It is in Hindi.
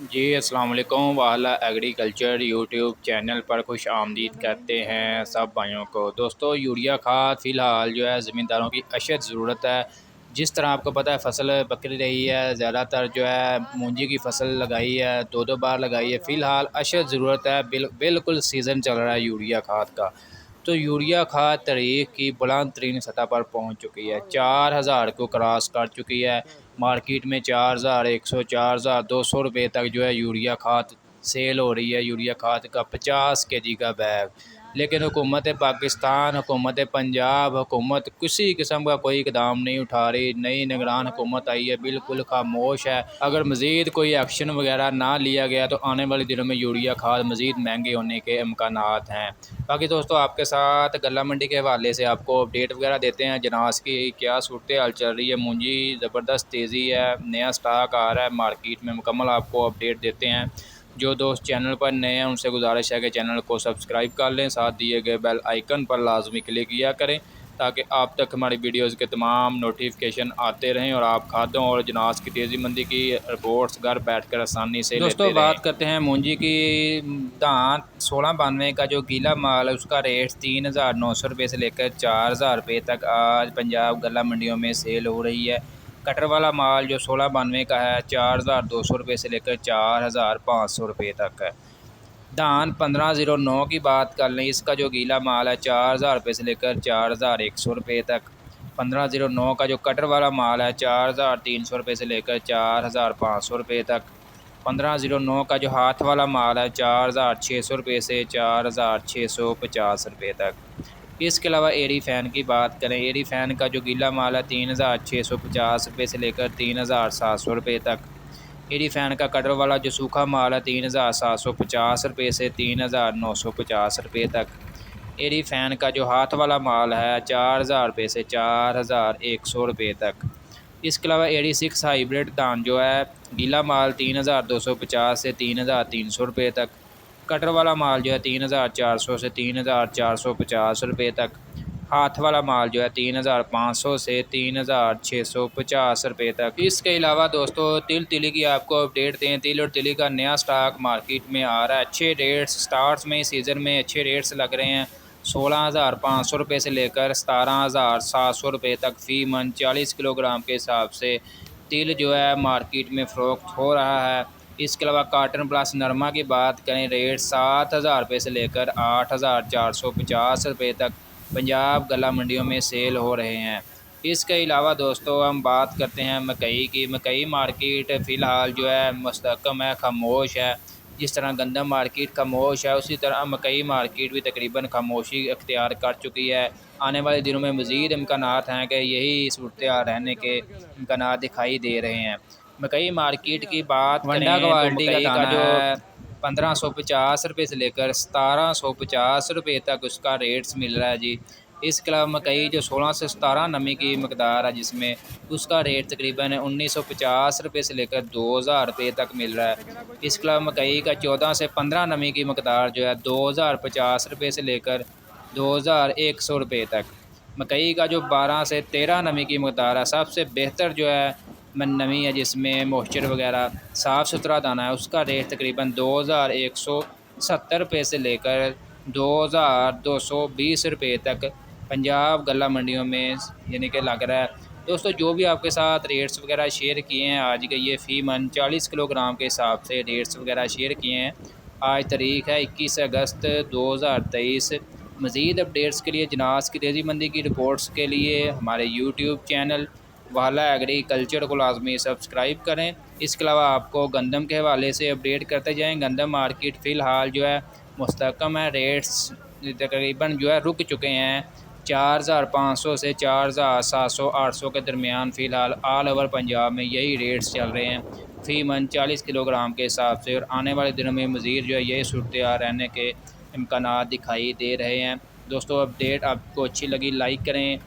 जी अस्सलाम वालेकुम। वाला एग्रीकल्चर यूट्यूब चैनल पर खुश आमदीद कहते हैं सब भाइयों को। दोस्तों, यूरिया खाद फ़िलहाल जो है ज़मींदारों की अशद ज़रूरत है। जिस तरह आपको पता है फसल पकड़ी रही है, ज़्यादातर जो है मूंजी की फसल लगाई है, दो दो बार लगाई है। फ़िलहाल अशद ज़रूरत है, बिल्कुल सीज़न चल रहा है यूरिया खाद का। तो यूरिया खाद तारीख की बुलंद तरीन सतह पर पहुँच चुकी है, 4000 को क्रॉस कर चुकी है। मार्केट में 4100 4200 रुपये तक जो है यूरिया खाद सेल हो रही है। यूरिया खाद का 50 केजी का बैग। लेकिन हुकूमत पाकिस्तान, हुकूमत पंजाब, हुकूमत किसी किस्म का कोई इकदाम नहीं उठा रही। नई निगरान हुकूमत आई है, बिल्कुल खामोश है। अगर मज़ीद कोई एक्शन वगैरह ना लिया गया तो आने वाले दिनों में यूरिया खाद मज़ीद महंगे होने के इम्कानात हैं। बाकी दोस्तों, आपके साथ गल्ला मंडी के हवाले से आपको अपडेट वगैरह देते हैं। जनास की क्या सूरत हाल चल रही है। मूंजी ज़बरदस्त तेज़ी है, नया स्टॉक आ रहा है मार्केट में, मुकम्मल आपको अपडेट देते हैं। जो दोस्त चैनल पर नए हैं उनसे गुजारिश है कि चैनल को सब्सक्राइब कर लें, साथ दिए गए बेल आइकन पर लाजमी क्लिक किया करें ताकि आप तक हमारी वीडियोज़ के तमाम नोटिफिकेशन आते रहें और आप खादों और जनास की तेज़ी मंदी की रिपोर्ट्स घर बैठकर आसानी से दोस्तों लेते रहें। बात करते हैं मूंजी की। धान 1692 का जो गीला माल है उसका रेट 3900 रुपये से लेकर 4000 रुपये तक आज पंजाब गल्ला मंडियों में सेल हो रही है। कटर वाला माल जो 1692 का है 4200 रुपये से लेकर 4500 रुपये तक है। धान 1509 की बात कर लें, इसका जो गीला माल है 4000 रुपये से लेकर 4100 रुपये तक। 1509 का जो कटर वाला माल है 4300 रुपये से लेकर 4500 रुपये तक। 1509 का जो हाथ वाला माल है 4600 रुपये से 4650 रुपये तक। इसके अलावा एरी फ़ैन की बात करें, एरी फ़ैन का जो गीला माल है 3650 रुपये से लेकर 3700 रुपये तक। एरी फ़ैन का कटर वाला जो सूखा माल है 3750 रुपये से 3950 रुपये तक। एरी फ़ैन का जो हाथ वाला माल है 4000 रुपये से 4100 रुपये तक। इसके अलावा 86 हाइब्रिड धान जो है गीला माल 3250 से 3300 रुपये तक। कटर वाला माल जो है 3400 से 3450 रुपये तक। हाथ वाला माल जो है 3500 से 3650 रुपये तक। इसके अलावा दोस्तों, तिल तिली की आपको अपडेट दें। तिल और तिली का नया स्टॉक मार्केट में आ रहा है। अच्छे रेट्स स्टार्ट में सीज़न में अच्छे रेट्स लग रहे हैं। 16,500 रुपये से लेकर 17,700 रुपये तक फ़ी मन 40 किलोग्राम के हिसाब से तिल जो है मार्केट में फ़रोख्त हो रहा है। इसके अलावा काटन प्लस नरमा की बात करें, रेट 7,000 रुपये से लेकर 8,450 रुपये तक पंजाब गला मंडियों में सेल हो रहे हैं। इसके अलावा दोस्तों, हम बात करते हैं मकई की। मकई मार्केट फ़िलहाल जो है मुस्तकम है, खामोश है। जिस तरह गंदम मार्केट खामोश है, उसी तरह मकई मार्केट भी तकरीबन खामोशी अख्तियार कर चुकी है। आने वाले दिनों में मज़ीद इम्कानात हैं कि यही सूरत रहने के इम्कानात दिखाई दे रहे हैं। मकई मार्केट की बात वंडा करें तो मकई का जो 1550 रुपये से लेकर 1750 रुपये तक उसका रेट्स मिल रहा है जी। इसके अलावा मकई जो 16 से 17 नमी की मकदार है जिसमें उसका रेट तकरीबन 1950 रुपये से लेकर 2000 रुपये तक मिल रहा है। इसके अलावा मकई का 14 से 15 नमी की मकदार जो है 2050 रुपये से लेकर 2100 रुपये तक। मकई का जो 12 से 13 नमी की मकदार है, सबसे बेहतर जो है नमी है जिसमें मॉइस्चर वगैरह साफ़ सुथरा दाना है, उसका रेट तकरीबन 2170 रुपये से लेकर 2220 रुपये तक पंजाब गला मंडियों में यानी कि लग रहा है। दोस्तों, जो भी आपके साथ रेट्स वगैरह शेयर किए हैं आज के ये फ़ी मन 40 किलोग्राम के हिसाब से रेट्स वगैरह शेयर किए हैं। आज तारीख़ है 21 अगस्त 2023। मज़ीद अपडेट्स के लिए जनास की तेज़ी मंदी की रिपोर्ट्स के लिए हमारे यूट्यूब चैनल वाला एग्रीकल्चर को लाजमी सब्सक्राइब करें। इसके अलावा आपको गंदम के हवाले से अपडेट करते जाएँ। गंदम मार्केट फ़िलहाल जो है मुस्तकम है, रेट्स तकरीबन जो है रुक चुके हैं। 4500 से 4700 800 के दरमियान फ़िलहाल ऑल ओवर पंजाब में यही रेट्स चल रहे हैं फ़ी मन 40 किलोग्राम के हिसाब से। और आने वाले दिनों में मज़ीद जो है यही सूरत रहने के इम्कानात दिखाई दे रहे हैं। दोस्तों, अपडेट आपको अच्छी लगी लाइक करें,